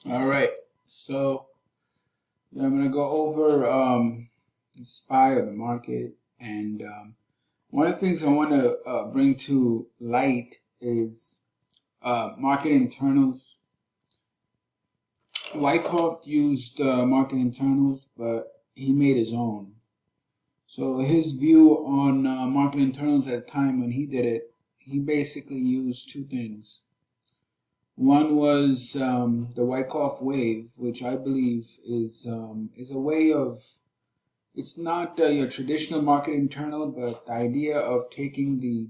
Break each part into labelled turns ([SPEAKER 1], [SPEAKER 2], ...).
[SPEAKER 1] All right, so I'm gonna go over the SPY of the market, and one of the things I want to bring to light is market internals. Wyckoff used market internals, but he made his own. So his view on market internals at the time when he did it, he basically used two things. One was the Wyckoff wave, which I believe is a way of, it's not your traditional market internal, but the idea of taking the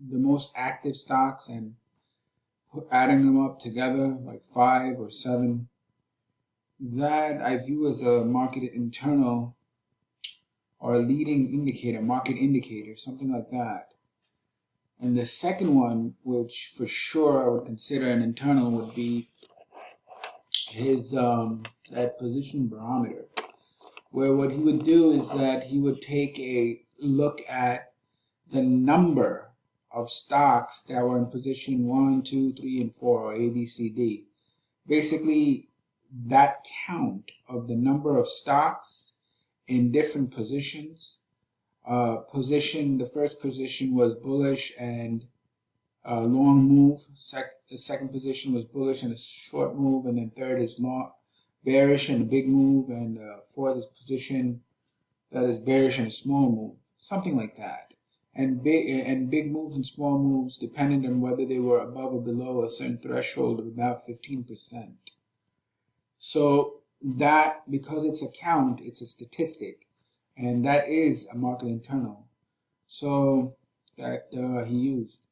[SPEAKER 1] most active stocks and adding them up together, like five or seven. That I view as a market internal or a leading indicator, market indicator, something like that. And the second one, which for sure I would consider an internal, would be his that position barometer, where what he would do is that he would take a look at the number of stocks that were in position 1, 2, 3, and 4, or A, B, C, D. Basically, that count of the number of stocks in different positions. The first position was bullish and long move. The second position was bullish and a short move, and then third is long, bearish and a big move, and fourth is position that is bearish and a small move, something like that. And big moves and small moves depended on whether they were above or below a certain threshold of about 15%. So that, because it's a count, it's a statistic, and that is a market internal. So that he used.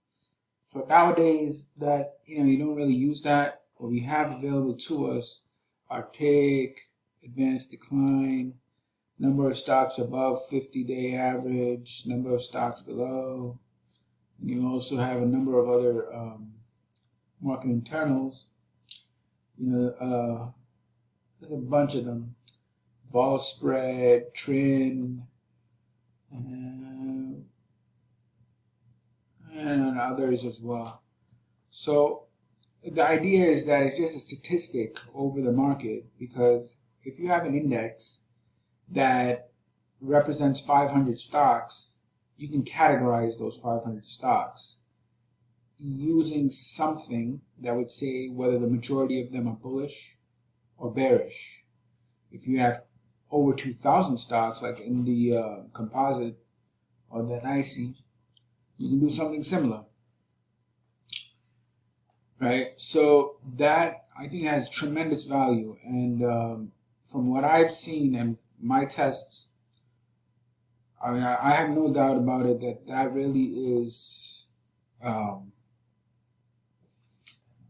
[SPEAKER 1] So nowadays, that you don't really use that. What we have available to us are tick, advanced decline, number of stocks above 50-day average, number of stocks below. And you also have a number of other market internals. There's a bunch of them. Vol spread, trend, and others as well. So the idea is that it's just a statistic over the market, because if you have an index that represents 500 stocks, you can categorize those 500 stocks using something that would say whether the majority of them are bullish or bearish. If you have over 2,000 stocks, like in the composite or the NYSE, you can do something similar, right? So that, I think, has tremendous value. And from what I've seen and my tests, I have no doubt about it that really is,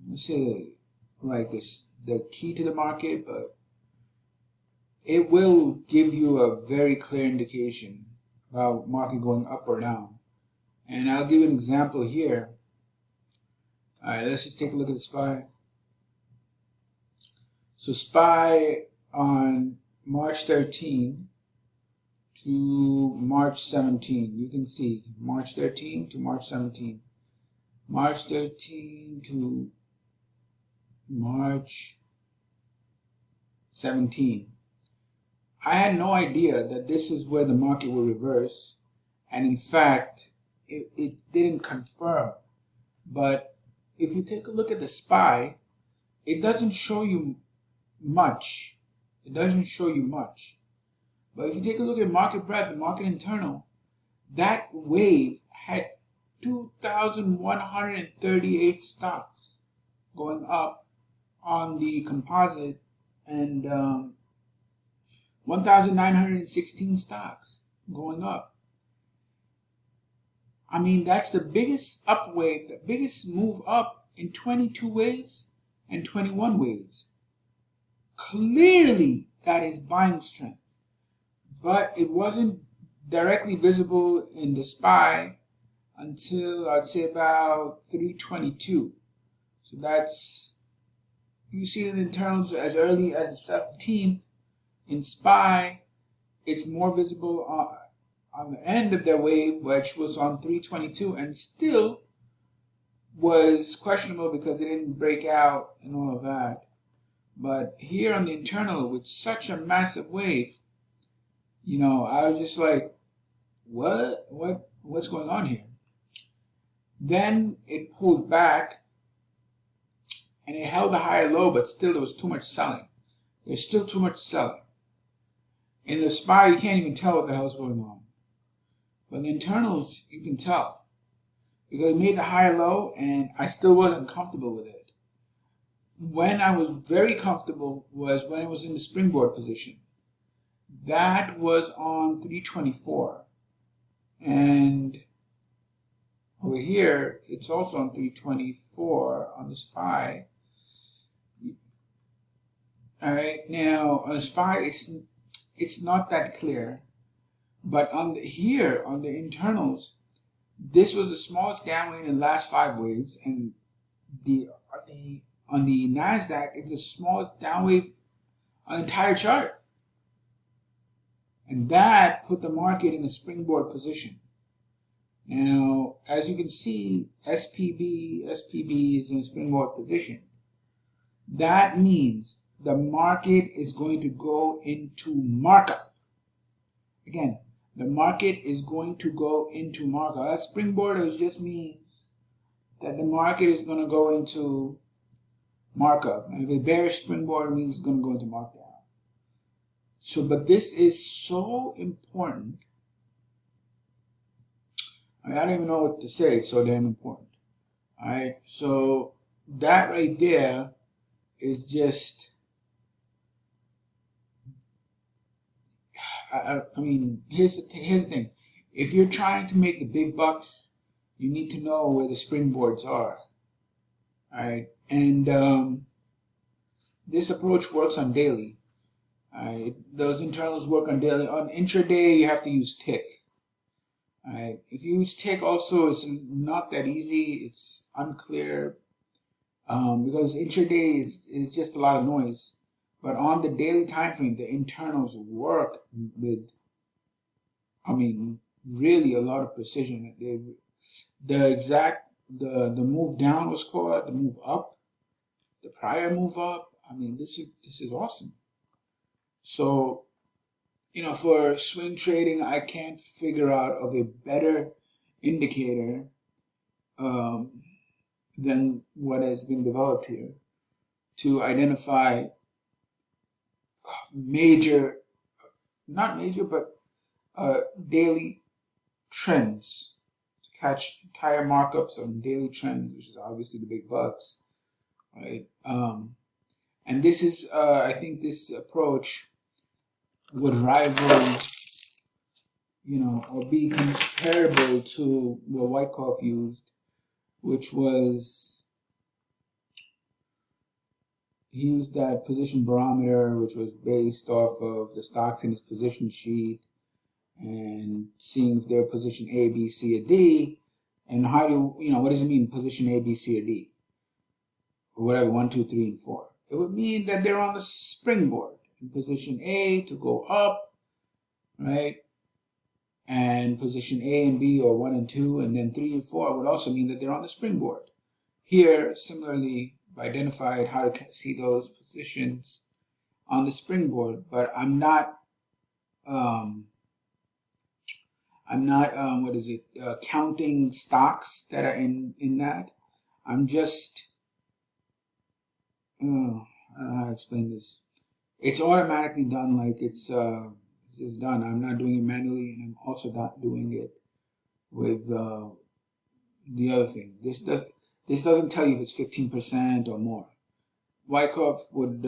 [SPEAKER 1] let's say, like this, the key to the market, but it will give you a very clear indication about market going up or down. And I'll give you an example here. All right, let's just take a look at the SPY. So SPY on March 13 to March 17, you can see March 13 to March 17. March 13 to March 17. I had no idea that this is where the market will reverse, and in fact, it didn't confirm. But if you take a look at the SPY, it doesn't show you much. It doesn't show you much. But if you take a look at market breadth and market internal, that wave had 2,138 stocks going up on the composite, and 1,916 stocks going up. I mean, that's the biggest up wave, the biggest move up in 22 waves and 21 waves. Clearly, that is buying strength. But it wasn't directly visible in the SPY until, I'd say, about 322. So that's, you see it in terms as early as the 17th. In SPY, it's more visible on the end of the wave, which was on 322, and still was questionable because it didn't break out and all of that. But here on the internal, with such a massive wave, I was just like, what's going on here? Then it pulled back and it held a higher low, but still there was too much selling. There's still too much selling. In the SPY, you can't even tell what the hell's going on. But in the internals, you can tell. Because it made the higher low and I still wasn't comfortable with it. When I was very comfortable was when it was in the springboard position. That was on 324. And over here, it's also on 324 on the SPY. Alright, now on the SPY, it's not that clear. But here on the internals, this was the smallest down wave in the last 5 waves, and on the NASDAQ, it's the smallest down wave on the entire chart. And that put the market in a springboard position. Now, as you can see, SPB is in a springboard position. That means the market is going to go into markup. Again, the market is going to go into markup. That springboard just means that the market is going to go into markup. And if a bearish springboard, it means it's going to go into markdown. So, but this is so important. I don't even know what to say. It's so damn important. All right. So that right there is just. I mean, here's the thing. If you're trying to make the big bucks, you need to know where the springboards are. All right. And this approach works on daily. Alright, those internals work on daily. On intraday, you have to use tick. Alright, if you use tick also, it's not that easy. It's unclear because intraday is just a lot of noise. But on the daily time frame, the internals work with, really a lot of precision. The move down was caught, the move up, the prior move up. This is awesome. So, for swing trading, I can't figure out of a better indicator than what has been developed here to identify daily trends, to catch entire markups on daily trends, which is obviously the big bucks, right? And this is, I think this approach would rival, or be comparable to what Wyckoff used, which was, he used that position barometer, which was based off of the stocks in his position sheet and seeing if they're position A, B, C, or D, and how do, what does it mean, position A, B, C, or D? Or whatever, 1, 2, 3, and 4. It would mean that they're on the springboard. In position A to go up, right? And position A and B, or 1 and 2, and then 3 and 4 would also mean that they're on the springboard. Here, similarly, I identified how to see those positions on the springboard, but I'm not counting stocks that are in that. I'm just, I don't know how to explain this. It's automatically done, like it's done. I'm not doing it manually, and I'm also not doing it with the other thing. This doesn't tell you if it's 15% or more. Wyckoff would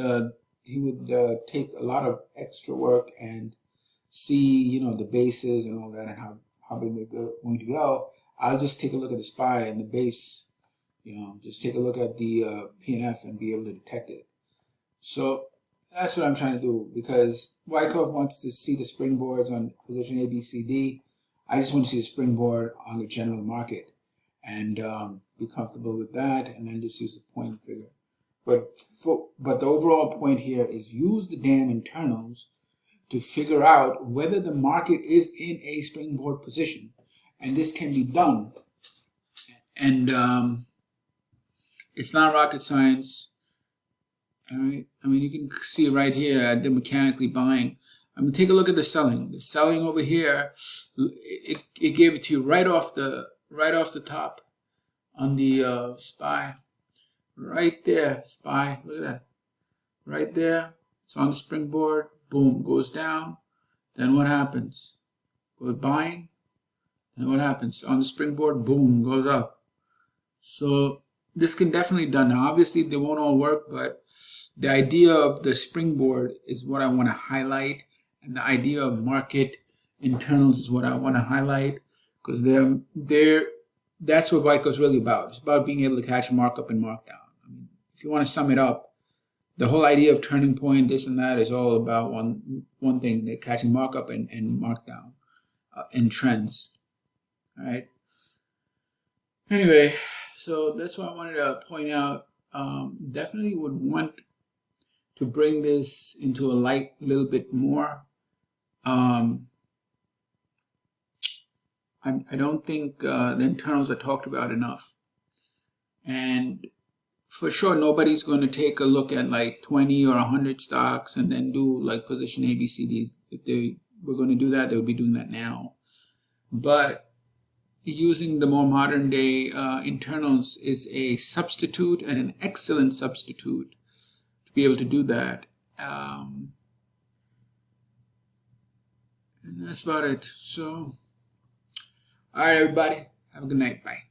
[SPEAKER 1] take a lot of extra work and see the bases and all that and how big they're going to go. I'll just take a look at the SPY and the base. Just take a look at the PNF and be able to detect it. So that's what I'm trying to do, because Wyckoff wants to see the springboards on position A, B, C, D. I just want to see the springboard on the general market and be comfortable with that, and then just use the point figure. But the overall point here is use the damn internals to figure out whether the market is in a springboard position, and this can be done. And It's not rocket science. All right. I mean, you can see right here the mechanically buying. I mean, take a look at the selling. The selling over here, it gave it to you right off the top on the SPY. Right there, SPY. Look at that. Right there. It's on the springboard. Boom, goes down. Then what happens? Goes buying. And what happens? On the springboard, boom, goes up. So this can definitely be done. Now, obviously, they won't all work, but the idea of the springboard is what I want to highlight, and the idea of market internals is what I want to highlight, because that's what Bitcoin is really about. It's about being able to catch a markup and markdown. I mean, if you want to sum it up, the whole idea of turning point, this and that, is all about one thing: they're catching markup and markdown and trends. All right. Anyway, so that's what I wanted to point out. Definitely would want to bring this into a light a little bit more. I don't think the internals are talked about enough. And for sure, nobody's going to take a look at like 20 or 100 stocks and then do like position A, B, C, D. If they were going to do that, they would be doing that now. But using the more modern day internals is a substitute, and an excellent substitute, to be able to do that. And that's about it. So, all right, everybody, have a good night. Bye.